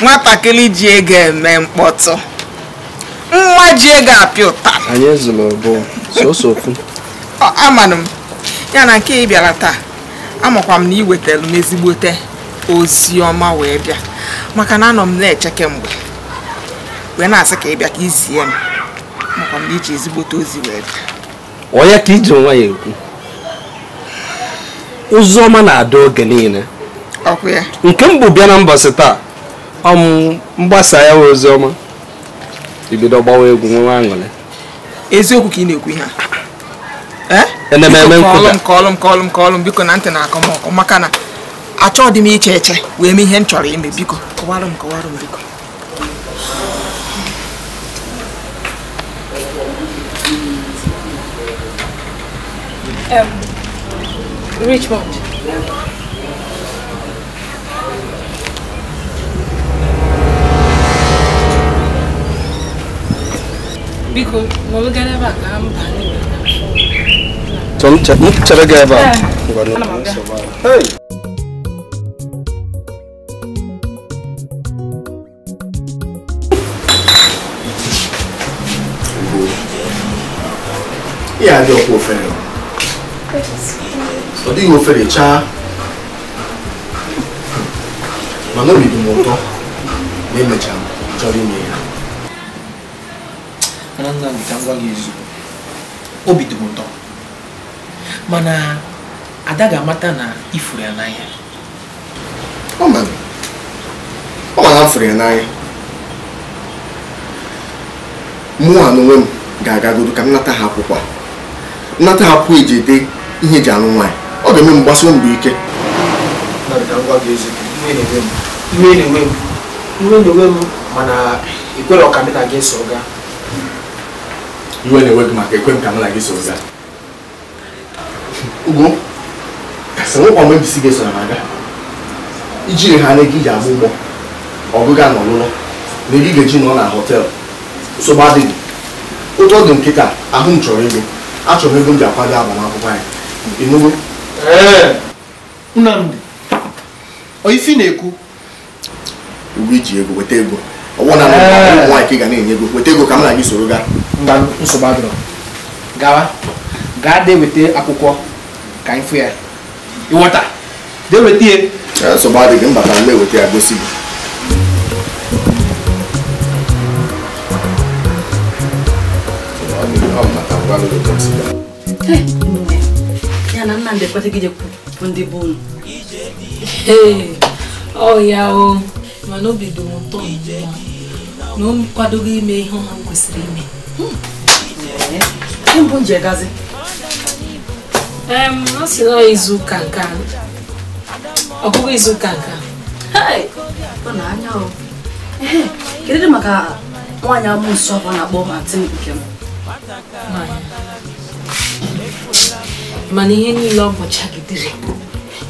Nwatakịrị ji ego eme mkpọtụ. Nwa ji ego apịa ụtarị. Anyị ezula ọbụ sọsọ okwu. Amanụ m ya na nke ị bịara taa. Amakwa m na ị wetara m ezigbote ozi ọma wee bịa. Maka na anọ m na-eche kemgbe. Wee na-asị ka ị bịa ka izie m. Amakwa m na iji ezigbote ozi wee bịa. Onye ka iji nwa ya ekwu. Ozi ọma na-ada oge niile. Ọkụ ya. Nke m bụ bịa na mbọsị taa. Mgbasa ya ozi ọma. Ibido gbawa egwu nwa aṅụrị. Eziokwu ka ị na-ekwu ihe a. Enememe nkụda. Kọọlụ m biko na ntị na-akọ m ọkọ maka na achọghị m iche eche wee mee ihe m chọrọ ime biko. Kọwarụ m biko. Richmond. Biko, mo gana ba ka mbani. Chere ga ebe a. Hey. Ya dị ọkwa ofere. Ọ dịghị ofere chaa. Mana obi dị m ụtọ na emecha chọrọ ime ya. Nna m ka ngwa gị ezigbo. Obi dị m ụtọ. Mana Ada ga-amata na ifuru ya n'anya. Ọ ma na furu ya n'anya. Mụnwa n'onwe m ga-agagodo ka m nata ha akwụkwọ. Nnata ha akwụkwọ eji ede ihe eji anụ nwaanyị. Ọ ga-eme m gbasoo mbọ ike. Iwe na-ewe m mana ikwere ọka m na gị so gaa. iwe na-ewe gị maka ekwe m ka m na gị soro gaa. Ugo, kasị nwekwa mgbe mbisi gị soro m aga ijiri ha na ego iji agba ụgbọ ọgụga na ọlụlọ na ego ga-eji nọ na họteelụ nsogbu adịghị. Otu ọ dị nkịta ahụ m chọrọ ego achọrọ m ego m ji akwado agbamakwụkwọ anyị. Ịnụgo? Nnamdị, ọ ifi na-ekwu Ugo iji ego weta ego ọwụ na ụmụ nwaanyị ka ị ga na-enye ego weta ego ka m na gị soro gaa. mba nsogbu adịrọ gawa gaa dee weta akwụkwọ ka anyị fụ ya ịghọta dee weta ya Nsogbu adịghị m bata mgbe weta ya gosi gị. Ya na Nnamdị ekweteghị ijekwu ndị bụ unu. Ọ ya o, mana obi dị m ụtọ na o kwadoghị ime ihe ọha m kwesịrị ime. Ihe mbụ nji egazi Ọ sị na izu ụka nke a, ọ bụghị izu ụka nke a. ọ na-anya o. Kedu maka nwaanyị amụsụ ọkụ na-akpọ Martin nke m? Mana ihe niile ọ bụchagidere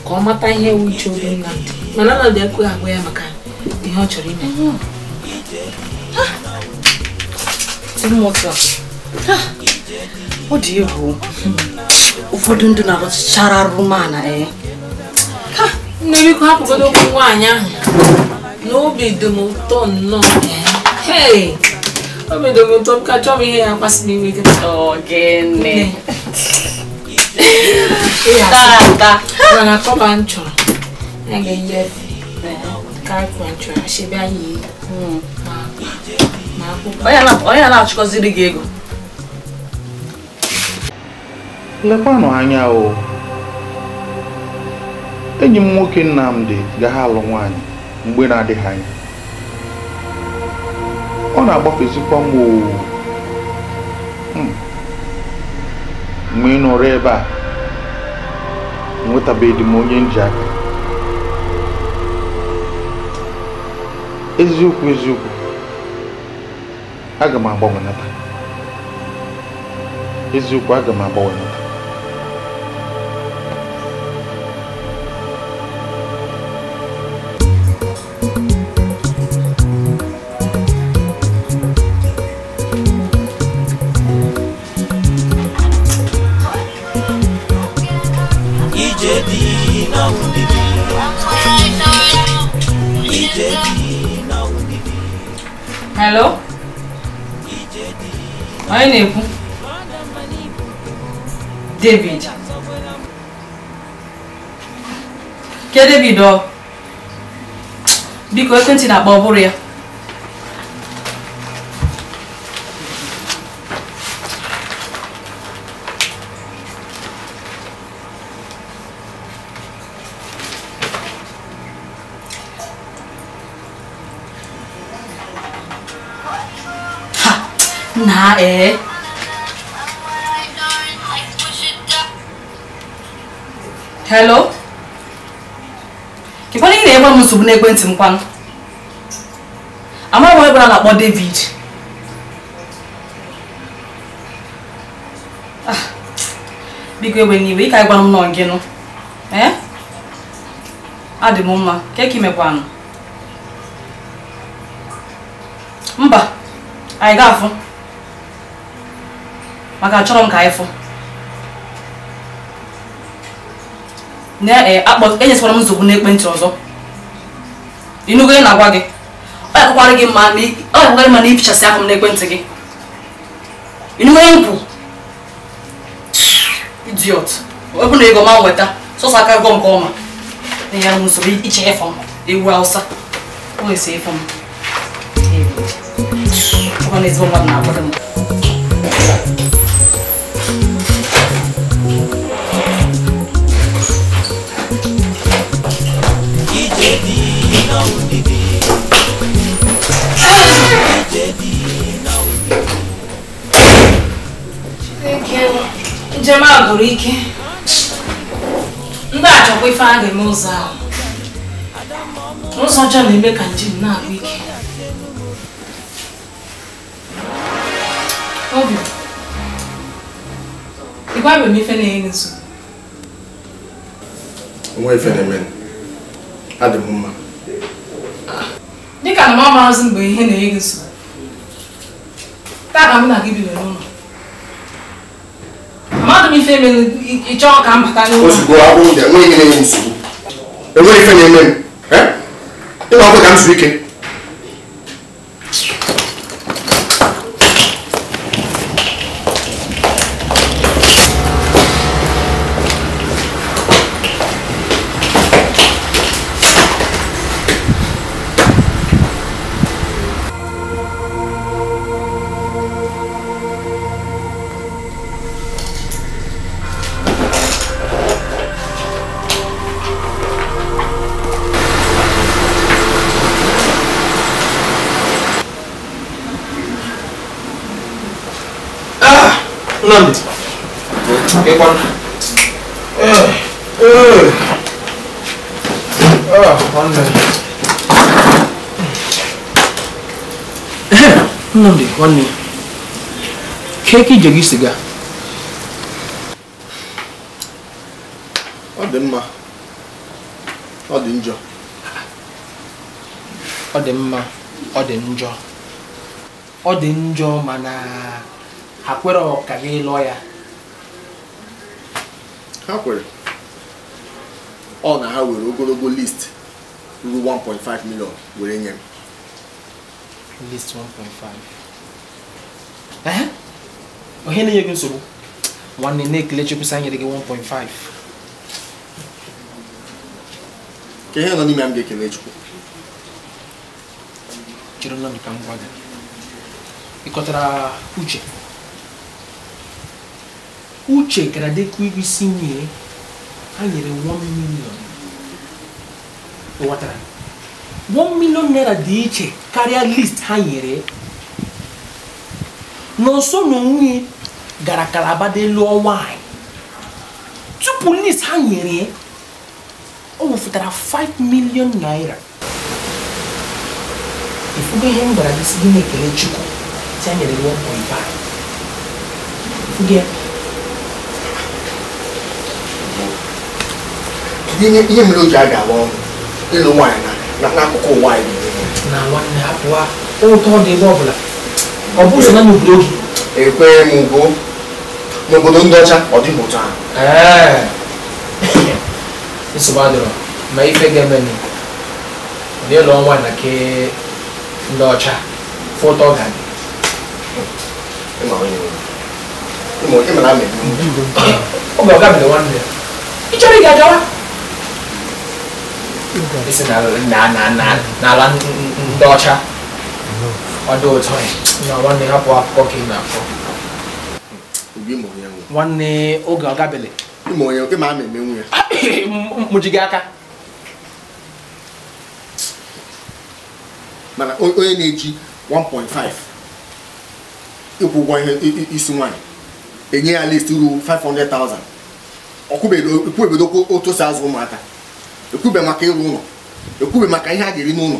ka ọ mata ihe uche obi Nnamdị, mana Nnamdị ekweghị agwa ya maka ihe ọ chọrọ ime. Ọ dị egwu. Ụfọdụ ndị na-arụchara arụmana Nne biko hapụgodo okwu nwaanyị ahụ, n'obi dị m ụtọ nnọọ. Obi dị m ụtọ m ka chọọ m ihe ya akpasị n'iwe gị. Ogene Mana kọba m chọrọ a ga-enye karịkwa m chọrọ achịbịa yi ma akwụkwọ. onye na-achịkọziri gị ego. Lekwanụ anya o, enyi m nwoke Nnamdị gaghị alụ nwaanyị mgbe na-adịghị anya. Ọ na-agbafezikwa m o. Mgbe ị nọrọ ebe a nwetabeghị m onye nji aka. Eziokwu aga m agbanwenata. Eziokwu aga m agbanwenata. Hello? Onye na-ekwu? David. Ke David ọ? Biko ekwentị na-akpọ ọ bụrụ ya. Na Hello? Kekwana ị na-egba m nsogbu n'ekwentị m kwanụ? Amaghị m ebe a na-akpọ David. Biko egbe n'iwe, ị ka ịgwa m nọ gị nụ. Adị m mma, ka ị mekwanụ? Mba, anyị ga-afụ. Maka achọrọ m ka anyị fụ. Enyesikwara m nsogbu n'ekwentị ọzọ. Ịnụgo ihe na-agwa gị? Ọ yakwara gị mma na ifichasị aka m n'ekwentị gị. Ịnụgo ihe m kwu? Idiot. Ọ bụ na ego ma nweta sọsọ aka gọ nke ọma. Na ya m nsogbu iche ịfọ m ewu Hausa. Ọ na-esi ịfọ m. Ọ na ezigbo mmadụ na-akwado m. Njem a gụrụ ike. Ndị achọkwa ife a ga-eme ụzọ ahụ. Ụzọ ọjọọ na-eme ka njem na-agụ ike. Obi, gwa me ife na-enye nso. Nwa ife na-eme. Adị m mma. Dịka na mama azụ mgbe ihe na-enye nso. Taa ka m na gị bi n'ụlọ. Amadụ m ife mere ịchọ ka m bata n'ụlọ. Ozugbo abụ ndị enweghị ihe na-enye nsogbu. Enweghị ife na-eme m. Ị na-ọkụ ka m zuru ike. Nnamdi. Ekwan. Nnamdi, nwanne. Keki jegi siga. Ọ dị mma. Ọ dị njọ. Ọ dị mma, ọ dị njọ. Ọ dị njọ mana ha kwere ka gị lụọ ya. Ha kwere. Ọ na ha were ogologo list ruru 1.5 million were nye m. List 1.5. Ohe na-enye gị nsogbu. Nwanne na-ekele Chukwu sa nyere gị 1.5. Ka ihe nọ n'ime m ga-ekele Chukwu. Chere Nnamdi ka m gwa gị. Ịkọtara Uche. Uche gara dekwa isi nwunye ha nyere 1 million. Ịghọtara? 1 million naira dị iche karịa list ha nyere. N'ọsọ na nwunye gara Kalaba de lụọ nwanyị. Tupu list ha nyere o wefụtara 5 million naira. Ifugo ihe m gwara gị si gị na-ekele Chukwu si ha nyere 1.5. Ifugo ya ihe mere o ji aga agba ọnụ ịlụ nwaanyị n'akụkụ ụwa anyị na nwanne hapụwa ụtọ dị ebe ọbụla ọ bụ so na n'obodo gị ekwe m bụ n'obodo ndị ọcha ọ dịghị ụtọ ahụ nsogbu adịrọ ma ife ga-eme dị ịlụ ọnwa na ke ndị ọcha fụtọ ga dị ịmara amị ọ bụ ọga bide nwanne ị chọrọ ị ga-agawa isi n'ala ndị ọcha ọ dị ụtọ na nwanne hapụ akụkọ ka ị na-akọ nwanne oge ọ gabele mụji gị aka mana onye na-eji 1.5 ịkwụ ụgwọ ihe isi nwaanyị enye ya list ruru 500,000 ekwubedo otu si azụ ụmụaka ekwube maka ịrụ ụlọ ekwube maka ihe a ga-eri n'ụlọ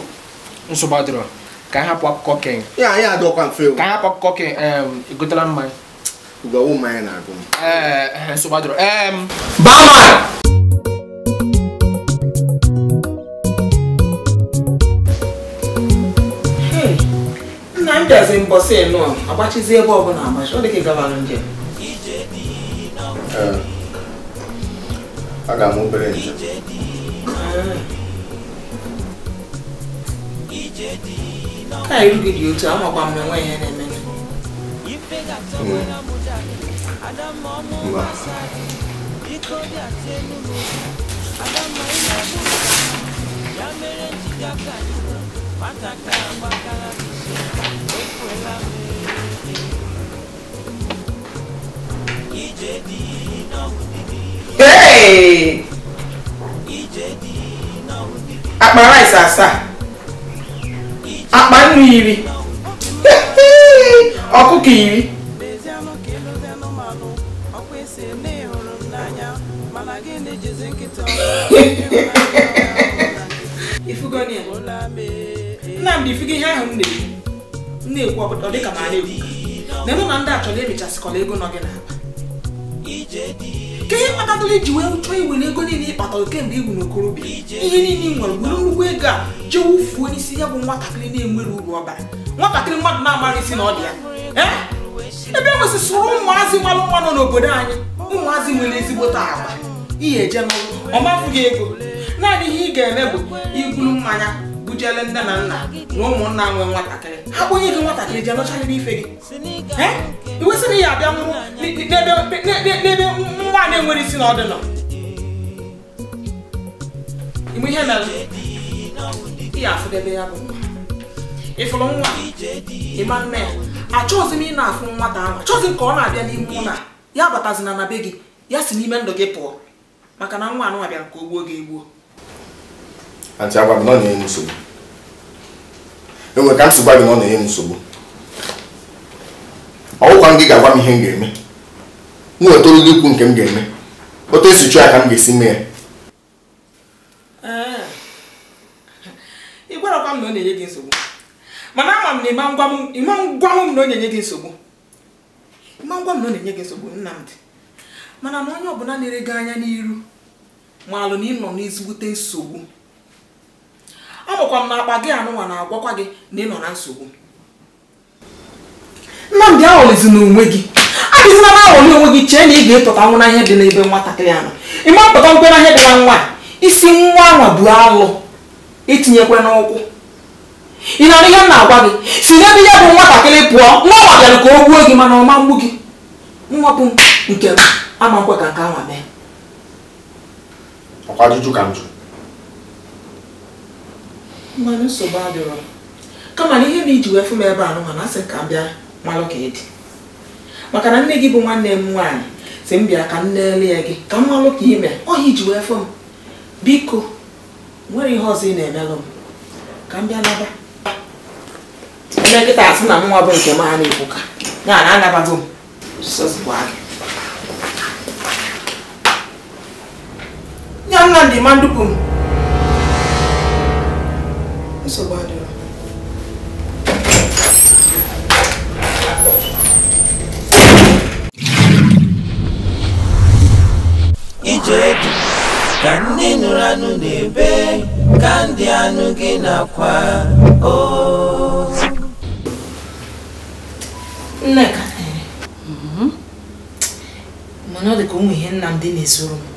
nsogbu adịrọ ka anyị hapụ akụkọ ken ya anyị adọkwa mfe ka anyị hapụ akụkọ ken egotela mmanya ugowo mmanya na-agụ m nsogbu adịrọ Barman nna m bịazi mbọsị nọ agbachizi ebe ọbụla agbachi ọ dị ka gavanụ njem aga m obere njem ka iru gị dị otu amakwa m enwe ihe na-eme mba Hey! Akpa rice asaa. Akpa nnu 10. Ọkụkọ 10. Ifugoni. Nnamdi ifugo ihe ahụ m na-ekwu ọ dịka ma na-ekwu. Na mụ na ndị achọrọ emechasịkọla ego nọ gị n'akpa. Ka ihe kpatara ji wee chọọ iwere ego niile ịkpatara kemgbe iwu n'okorobịa ihe niile nwere were nnukwu ego a jee wufuo n'isi ya bụ nwatakịrị na-enwere uru ọbara nwatakịrị mmadụ na-amara isi na ọ dị ya ebe e nwesị sụrụ ụmụazị nmalụ nwa nọ n'obodo anyị ụmụazị nwere ezigbote agba ihe eje n'ụlọ ọmafụ gị ego naanị ihe ị ga-eme bụ iburu mmanya bujele nne na nna na ụmụnna nwe nwatakịrị ha kponye gị nwatakịrị jee nọcharịrị ife gị iwesịrị ya abịa nwụrụ n'ebe nwa na-enwere isi na ọdịnọ ime ihe mere ihe afụdebe ya bụ ịfụrụ nwa ịma nne ya achọghịzi m ị na-afụ nwata ahụ achọghịzi m ka ọ na-abịa n'ime ụlọ ya batazina na be gị ya si n'ime ndụ gị pụọ maka na nwa anụ bịara ka o gbuo gị egbuo Antị agwa m na ọ na-enye m nsogbu enwe ka m si gwa gị na ọ na-enye m nsogbu ọgwụkwa gị ga-agwa m ihe m ga-eme m wetara gị ikwu nke m ga-eme otu esi chụọ ya ka m ga-esi mee ya ị gwarakwa m na ọ na-enye gị nsogbu mana ama m na ịma ngwa m na ọ na-enye gị nsogbu Nnamdị mana na onye ọbụla na-ere gị anya n'iru maalụ na ị nọ n'ezigbote nsogbu amụkwa m na akpa gị anụnwa na-agwakwa gị na ị nọ na nsogbu Nnamdị aghọlizi n'onwe gị adịzina na aghọli onwe gị chee na ị ga-etọta nwụ na ihe dị n'ebe nwatakịrị ahụ ịma mpụta nkwe na ihe dị na nwa isi nwa anwa bụ alụ etinyekwe n'ụkwụ ị na-anụ ihe m na-agwa gị si n'ebe ya bụ nwatakịrị pụọ nwa nwa bịara ka o gbuo gị mana ọ ma mgbu gị nwa bụ nke m ama nkwe ka nke anwa mee ọkwa ajụjụ ka m jụrụ mmanụ nsogbu adịrọ kama na ihe na iji wee fụ m ebe anụ mana asị ka m bịa malụ ka ịdị maka na nne gị bụ nwanne m nwaanyị si m bịa ka m leele ya gị ka m malụ ka ime ọhịa iji wee fụ m biko nwere ihe ọzọ ị na-emelụ m ka m bịa naba eme kịta asị na nwa bụ nke m ha na-ekwu ka ya na anabago m sozikwa gị ya Nnamdị ma ndupụ m nsogbu adịrọ Ijedu ka ndị nụrụ anụ na-ebe ka ndị anụ gị na-akwa Nneka mana ọ dị ka ụmụ ihe Nnamdị na-esoro m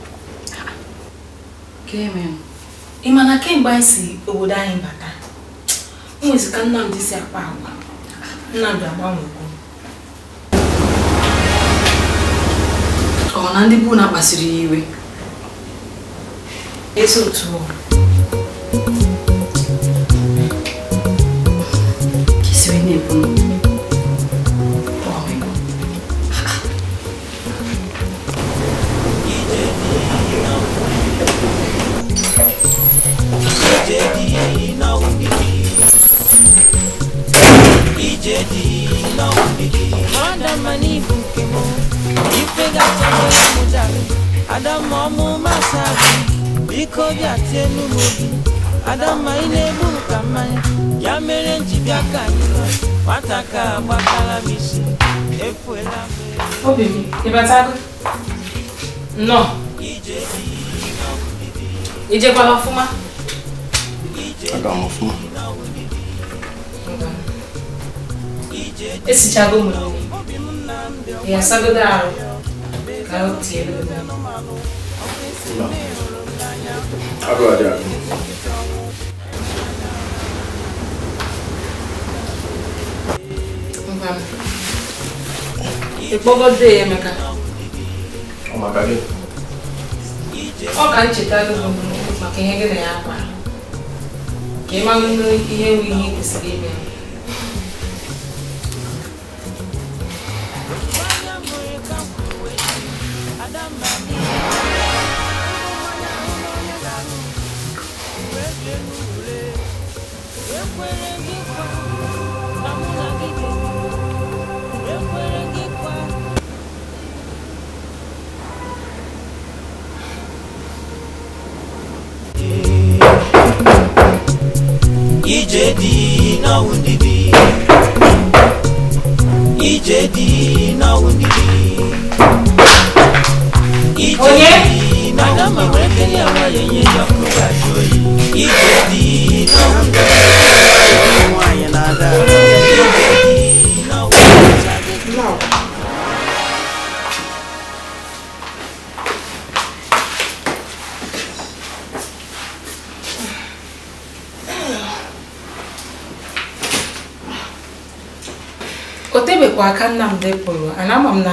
ị ma na kemgbe anyị si obodo anyị bata o nwezi ka Nnamdị si akpa agwa Nnamdị agbanwego ọ na ndị bụ na kpasiri ya iwe ezi otu kisiri na-ebu Adamu masabi biko bia tenu mobi Adama inebu kamanya ya mere njibia kanyi wataka bakala misi efuela me obi mi ibatago no ije kwa lofuma aga m ọfụma esi chago mu ya sagoda arụ ka o tiere agụ adị agụ ikpọgode Emeka ọ maka gị ọ ka ncheta gị maka ihe gị na ya kwara ka ị mara ihe nwe ihe kwesịrị ime Ijedi na wundidi Ijedi na wundidi kwa aka Nnamdi pụrụ ana ama m na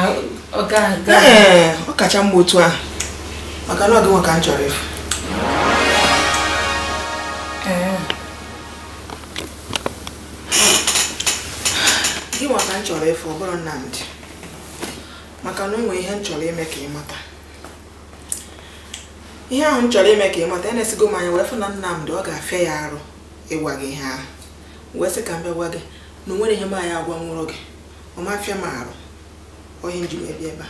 ọ ga-aga ọ kacha mma otu a maka na ọ gị nwa ka m chọrọ ịfụ gị nwa ka m chọrọ ịfụ ọ bụrụ Nnamdi maka na o nwere ihe m chọrọ ime ka ị mata ihe ahụ m chọrọ ime ka ị mata na-esigo m anya wee fụ na Nnamdi ọ ga-afịa ya arụ ịgwa gị ihe ahụ wee sị ka m bịa gwa gị na o nwere ihe m anya agwa nwụrụ gị ọ mafịa m arụ onye nji wee bịa ebe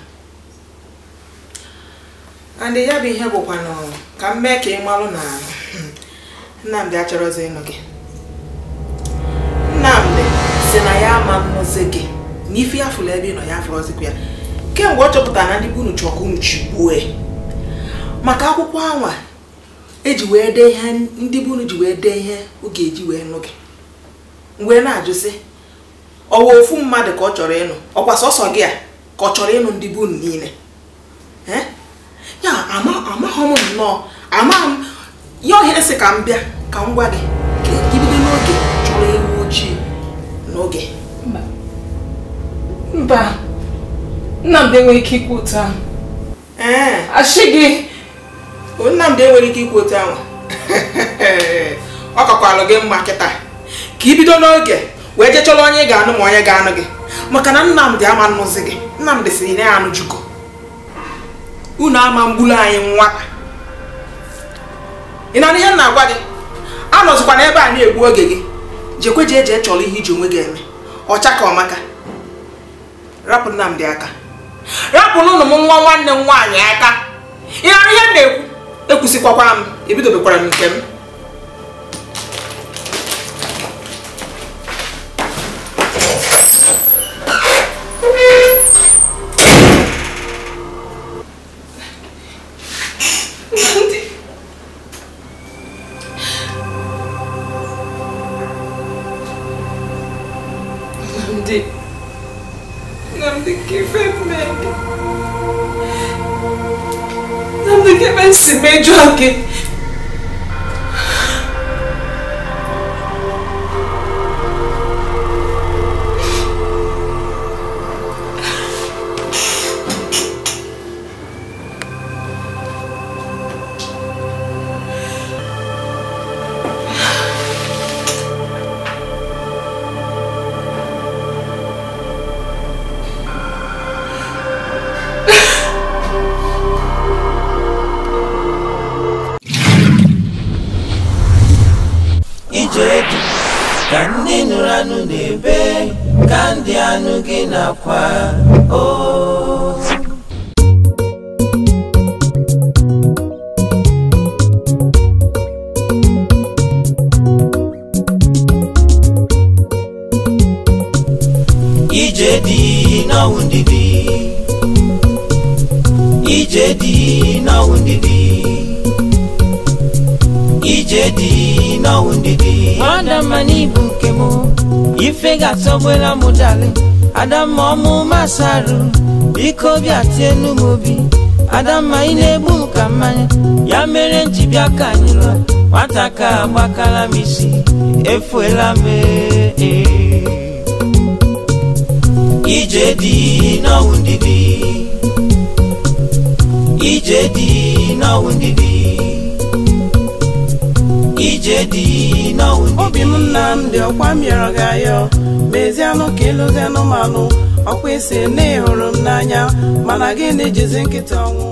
a and ya bụ ihe bụkwa na ka m mee ka ị malụ na Nnamdi achọrọzi ịnụ gị Nnamdi si na ya ama nnọzi gị na ife ya fụrụ ebe ị nọ ya fụrọzikwa ya kemgbe ọ chọpụtara na ndị bụ unu chọọ ka unu chigbuo maka akwụkwọ anwa eji wee dee ihe ndị bụ unu ji wee dee ihe ọ ga-eji wee nụ gị mgbe na-ajụ sị ọwa ofu mmadụ ka ọ chọrọ ịnụ ọkwa sọsọ gị a ka ọ chọrọ ịnụ ndị bụ unu niile ya amaghị m nnọọ ama m ya ohere sị ka m bịa ka m gwa gị ka ibido n'oge chọrọ ewu ojii n'oge mba Nnamdi enweghị ike ikwu otu ahụ achị gị Nnamdi enwere ike ikwu otu ahụ ọ kakwalụ gị mma kịta ka ibido n'oge wee je chọrọ onye ị ga-anụ ma onye ga-anụ gị maka na Nnamdi ama nnụzi gị Nnamdi si na ya anụ jugo unu ama mgbulu anyị nwata ị na ihe m na-agwa gị anọzikwa n'ebe a na-egbu oge gị jekwe jee chọrọ ihe iji onwe gị eme ọcha ka ọmaka rapụ Nnamdi aka rapụ n'ụlọ m nwa nwanne m nwaanyị aka ị na ihe m na-ekwu ekwusikwakwa m ebidobekwara m nke m Nnamdi ke ben si mejo ake Ijedu ka ndị nụrụ anụ na-ebe ka ndị anụ gị nakwa Ijedi n'ọwụ ndidi Ijedi n'ọwụ ndidi Ijedi n'ọwụ ndidi Adama n'ibu nke mụ ife ga-atọgbela mụ dali Adama ọmụ masarụ biko bịa tie nu m obi Adama ị na-egbu m ka mmanya ya mere nji bịa ka anyị lụọ nwata ka agbakala m isi efuela m Ijedi n'ọwụ ndidi Ijedi n'ọwụ ndidi Ijedi n'ọwụ ndidi obi m Nnamdi ọkwa m yọrọ gị ayọ mezianụ ka ịlụzi anụmanụ ọkwa isi na ịhụrụ m n'anya mana gị na-ejizi nkịta ọnwụ